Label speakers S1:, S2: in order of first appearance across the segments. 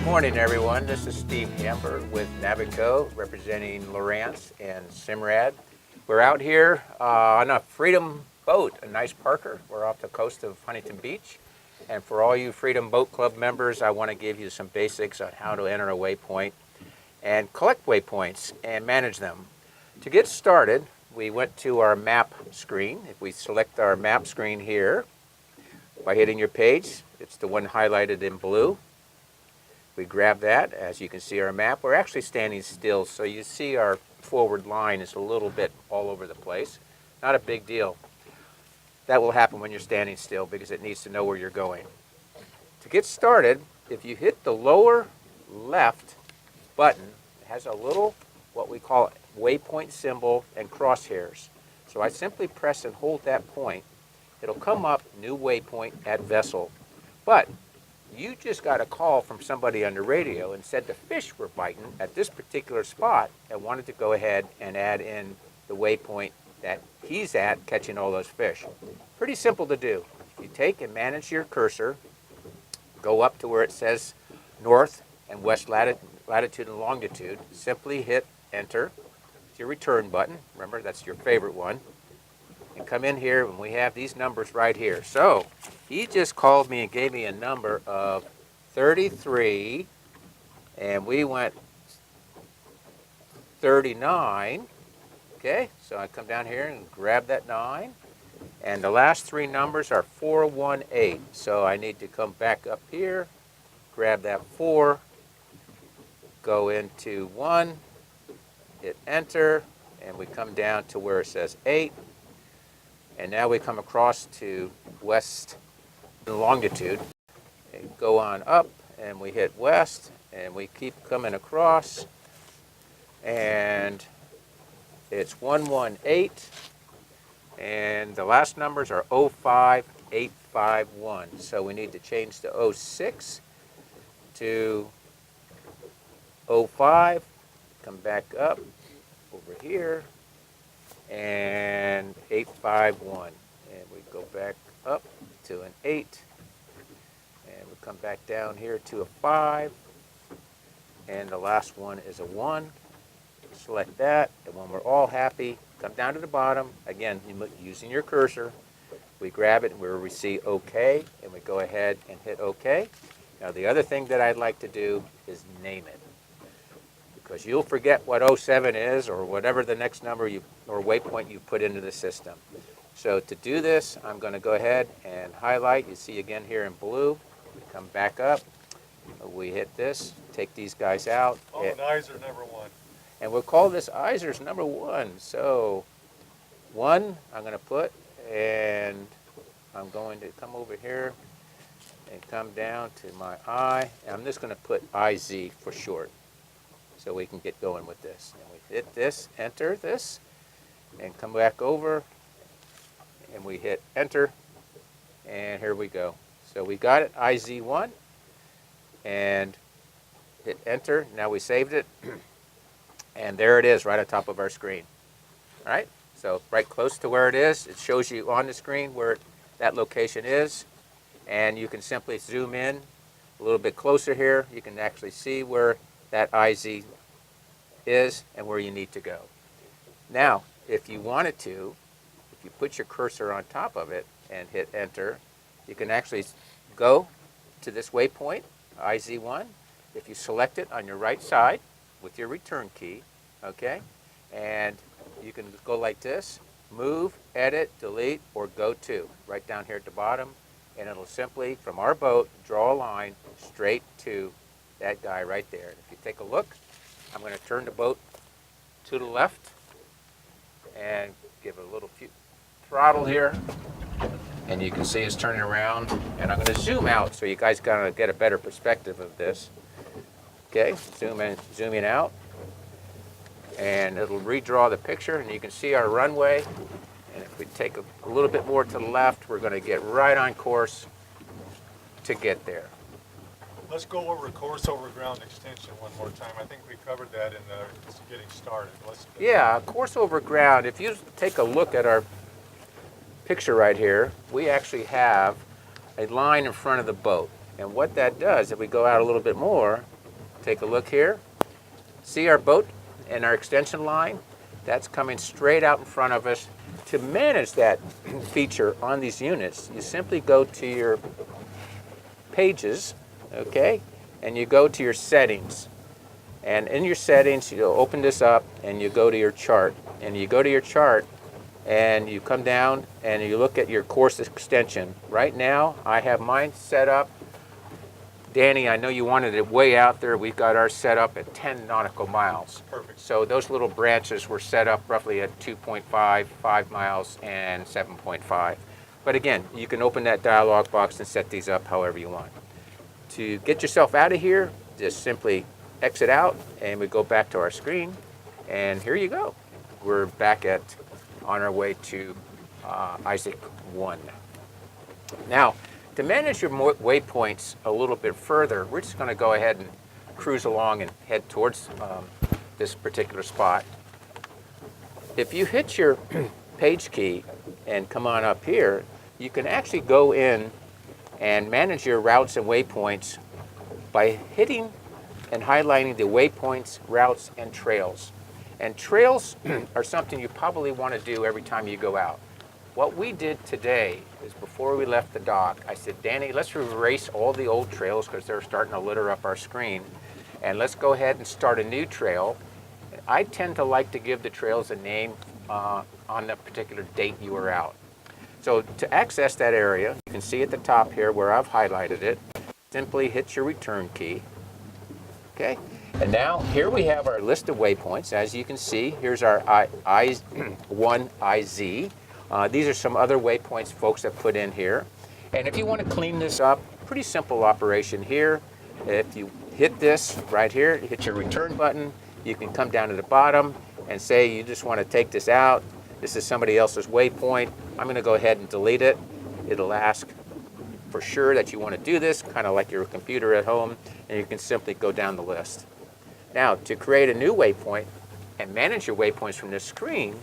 S1: Morning, everyone. This is Steve Hamber with Navico, representing Lowrance and Simrad. We're out here on a Freedom boat, a nice Parker. We're off the coast of Huntington Beach. And for all you Freedom Boat Club members, I want to give you some basics on how to enter a waypoint and collect waypoints and manage them. To get started, we went to our map screen. If we select our map screen here, by hitting your page, it's the one highlighted in blue. We grab that. As you can see our map, we're actually standing still, so you see our forward line is a little bit all over the place. Not a big deal. That will happen when you're standing still because it needs to know where you're going. To get started, if you hit the lower left button, it has a little, what we call waypoint symbol and crosshairs. So I simply press and hold that point. It'll come up, new waypoint at vessel. But you just got a call from somebody on the radio and said the fish were biting at this particular spot and wanted to go ahead and add in the waypoint that he's at catching all those fish. Pretty simple to do. You take and manage your cursor, go up to where it says north and west latitude and longitude, simply hit enter with your return button. Remember, that's your favorite one. And come in here and we have these numbers right here. So he just called me and gave me a number of 33, and we went 39. Okay, so I come down here and grab that 9, and the last three numbers are 418. So I need to come back up here, grab that 4, go into 1, hit enter, and we come down to where it says 8. And now we come across to west longitude, and go on up, and we hit west, and we keep coming across, and it's 118, and the last numbers are 05851. So we need to change the 06 to 05, come back up over here, and 851, and we go back up to an 8, and we come back down here to a 5, and the last one is a 1. Select that, and when we're all happy, come down to the bottom again using your cursor. We grab it where we see OK, and we go ahead and hit OK. Now the other thing that I'd like to do is name it, because you'll forget what 07 is or whatever the next number or waypoint you put into the system. So to do this, I'm going to go ahead and highlight. You see again here in blue. We come back up. We hit this, take these guys out.
S2: Oh, and eyes are number 1.
S1: And we'll call this Iser's number 1. So 1 I'm going to put, and I'm going to come over here and come down to my I. And I'm just going to put IZ for short, so we can get going with this. And we hit this, enter this, and come back over, and we hit enter, and here we go. So we got it, IZ1, and hit enter. Now we saved it, and there it is right on top of our screen. All right, so right close to where it is, it shows you on the screen where that location is, and you can simply zoom in a little bit closer here. You can actually see where that IZ is and where you need to go. Now, if you wanted to, if you put your cursor on top of it and hit enter, you can actually go to this waypoint, IZ1. If you select it on your right side with your return key, okay, and you can go like this, move, edit, delete, or go to, right down here at the bottom, and it'll simply, from our boat, draw a line straight to that guy right there. If you take a look, I'm going to turn the boat to the left and give it a little throttle here, and you can see it's turning around, and I'm going to zoom out so you guys kind of get a better perspective of this. Okay, zooming out, and it'll redraw the picture, and you can see our runway, and if we take a little bit more to the left, we're going to get right on course to get there.
S2: Let's go over course over ground extension one more time. I think we covered that in getting started.
S1: Yeah, course over ground. If you take a look at our picture right here, we actually have a line in front of the boat. And what that does, if we go out a little bit more, take a look here. See our boat and our extension line? That's coming straight out in front of us. To manage that feature on these units, you simply go to your pages, okay, and you go to your settings. And in your settings, you'll open this up and you go to your chart. And you go to your chart and you come down and you look at your course extension. Right now, I have mine set up. Danny, I know you wanted it way out there. We've got ours set up at 10 nautical miles.
S2: Perfect.
S1: So those little branches were set up roughly at 2.5, 5 miles, and 7.5. But again, you can open that dialog box and set these up however you want. To get yourself out of here, just simply exit out and we go back to our screen. And here you go. We're back on our way to Isaac 1. Now, to manage your waypoints a little bit further, we're just going to go ahead and cruise along and head towards this particular spot. If you hit your page key and come on up here, you can actually go in and manage your routes and waypoints by hitting and highlighting the waypoints, routes, and trails. And trails are something you probably want to do every time you go out. What we did today is before we left the dock, I said, Danny, let's erase all the old trails because they're starting to litter up our screen. And let's go ahead and start a new trail. I tend to like to give the trails a name on the particular date you were out. So to access that area, you can see at the top here where I've highlighted it, simply hit your return key. Okay, and now here we have our list of waypoints. As you can see, here's our I1IZ. These are some other waypoints folks have put in here. And if you want to clean this up, pretty simple operation here. If you hit this right here, hit your return button, you can come down to the bottom and say you just want to take this out. This is somebody else's waypoint. I'm going to go ahead and delete it. It'll ask for sure that you want to do this, kind of like your computer at home, and you can simply go down the list. Now, to create a new waypoint and manage your waypoints from this screen,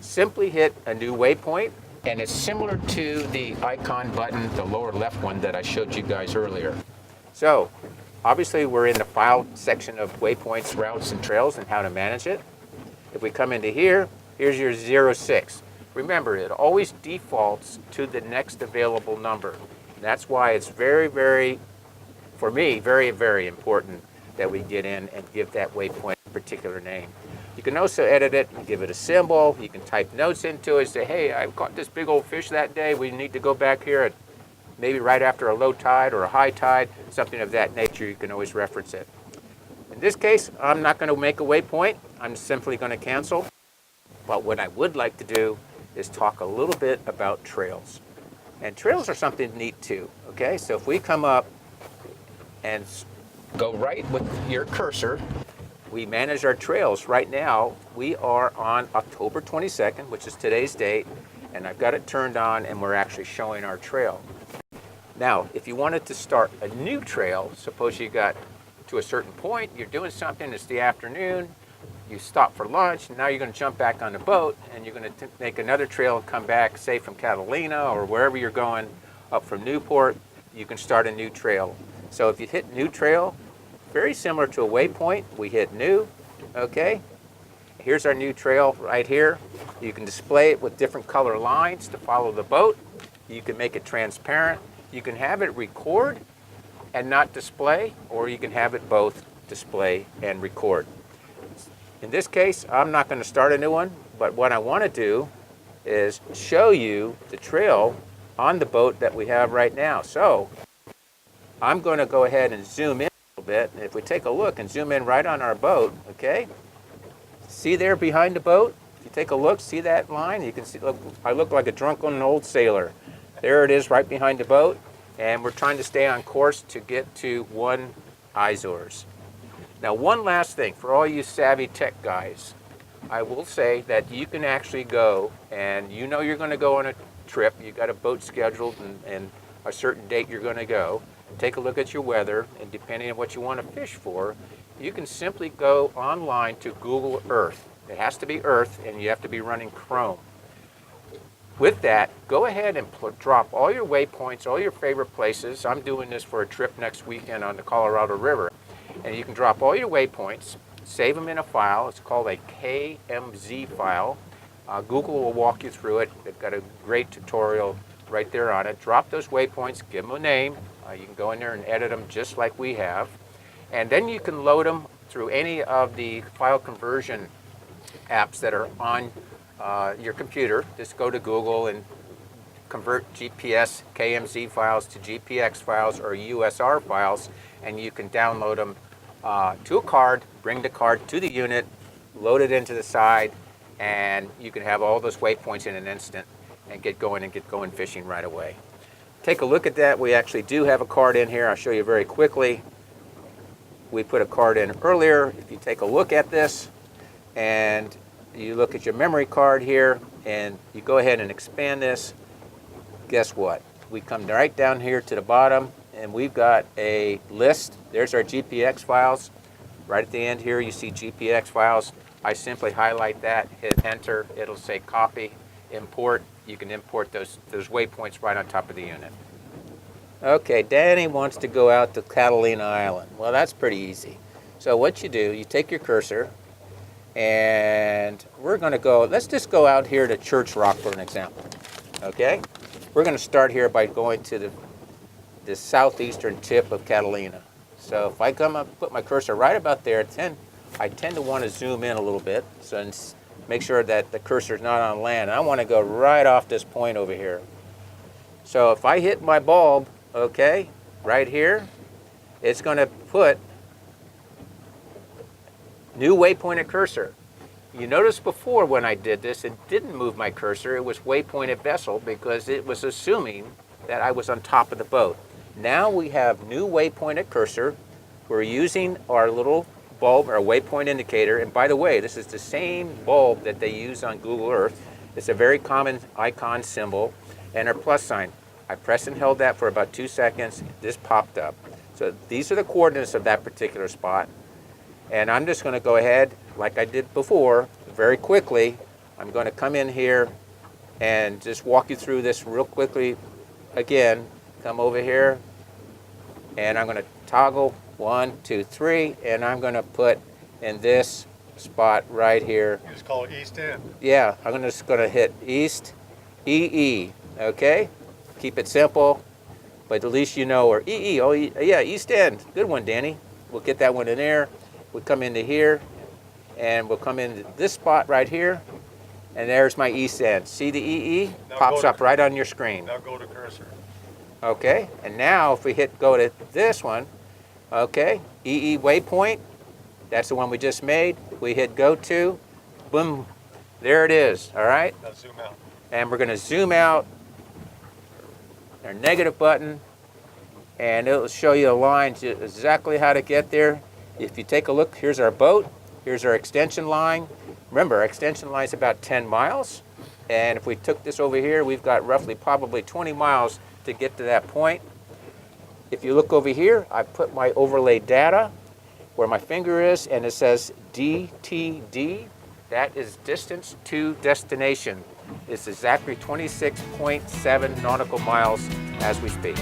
S1: simply hit a new waypoint, and it's similar to the icon button, the lower left one that I showed you guys earlier. So, obviously we're in the file section of waypoints, routes, and trails and how to manage it. If we come into here, here's your 06. Remember, it always defaults to the next available number. That's why it's very, for me, very important that we get in and give that waypoint a particular name. You can also edit it, give it a symbol, you can type notes into it, say, hey, I caught this big old fish that day, we need to go back here at maybe right after a low tide or a high tide, something of that nature, you can always reference it. In this case, I'm not going to make a waypoint, I'm simply going to cancel. But what I would like to do is talk a little bit about trails. And trails are something neat too, okay? So if we come up and go right with your cursor, we manage our trails. Right now, we are on October 22nd, which is today's date, and I've got it turned on and we're actually showing our trail. Now, if you wanted to start a new trail, suppose you got to a certain point, you're doing something, it's the afternoon, you stop for lunch, and now you're going to jump back on the boat and you're going to make another trail and come back, say from Catalina or wherever you're going up from Newport, you can start a new trail. So if you hit new trail, very similar to a waypoint, we hit new, okay? Here's our new trail right here. You can display it with different color lines to follow the boat. You can make it transparent. You can have it record and not display, or you can have it both display and record. In this case, I'm not going to start a new one, but what I want to do is show you the trail on the boat that we have right now. So I'm going to go ahead and zoom in a little bit. And if we take a look and zoom in right on our boat, okay, see there behind the boat? If you take a look, see that line? You can see, look, I look like a drunken old sailor. There it is right behind the boat. And we're trying to stay on course to get to 1 Azores. Now, one last thing, for all you savvy tech guys, I will say that you can actually go, and you know you're going to go on a trip, you got a boat scheduled and a certain date you're going to go, take a look at your weather, and depending on what you want to fish for, you can simply go online to Google Earth. It has to be Earth, and you have to be running Chrome. With that, go ahead and drop all your waypoints, all your favorite places. I'm doing this for a trip next weekend on the Colorado River. And you can drop all your waypoints, save them in a file. It's called a KMZ file. Google will walk you through it. They've got a great tutorial right there on it. Drop those waypoints, give them a name. You can go in there and edit them just like we have. And then you can load them through any of the file conversion apps that are on your computer. Just go to Google and convert GPS KMZ files to GPX files or USR files, and you can download them to a card, bring the card to the unit, load it into the side, and you can have all those waypoints in an instant and get going fishing right away. Take a look at that. We actually do have a card in here. I'll show you very quickly. We put a card in earlier. If you take a look at this and you look at your memory card here and you go ahead and expand this, guess what? We come right down here to the bottom and we've got a list. There's our GPX files. Right at the end here you see GPX files. I simply highlight that, hit enter, it'll say copy, import. You can import those waypoints right on top of the unit. Okay, Danny wants to go out to Catalina Island. Well, that's pretty easy. So what you do, you take your cursor, and we're going to go, let's just go out here to Church Rock for an example. Okay? We're going to start here by going to the southeastern tip of Catalina. So if I come up, put my cursor right about there, I tend to want to zoom in a little bit, so make sure that the cursor is not on land. I want to go right off this point over here. So if I hit my bulb, okay, right here, it's going to put new waypointed cursor. You noticed before when I did this, it didn't move my cursor. It was waypointed vessel because it was assuming that I was on top of the boat. Now we have new waypointed cursor. We're using our little bulb, our waypoint indicator. And by the way, this is the same bulb that they use on Google Earth. It's a very common icon symbol and our plus sign. I pressed and held that for about 2 seconds. This popped up. So these are the coordinates of that particular spot. And I'm just going to go ahead, like I did before, very quickly. I'm going to come in here and just walk you through this real quickly. Again, come over here, and I'm going to toggle 1, 2, 3, and I'm going to put in this spot right here.
S2: You just call it East End.
S1: Yeah, I'm just going to hit East, EE, okay? Keep it simple, but at least you know, or EE, oh yeah, East End. Good one, Danny. We'll get that one in there. We'll come into here, and we'll come into this spot right here, and there's my East End. See the EE?
S2: Now
S1: pops up right on your screen.
S2: Now go to cursor.
S1: Okay, and now if we hit go to this one, okay, EE waypoint, that's the one we just made. We hit go to, boom, there it is, all right?
S2: Now zoom out.
S1: And we're going to zoom out, our negative button, and it'll show you a line exactly how to get there. If you take a look, here's our boat, here's our extension line. Remember, our extension line is about 10 miles, and if we took this over here, we've got roughly probably 20 miles to get to that point. If you look over here, I put my overlay data where my finger is, and it says DTD. That is distance to destination. It's exactly 26.7 nautical miles as we speak.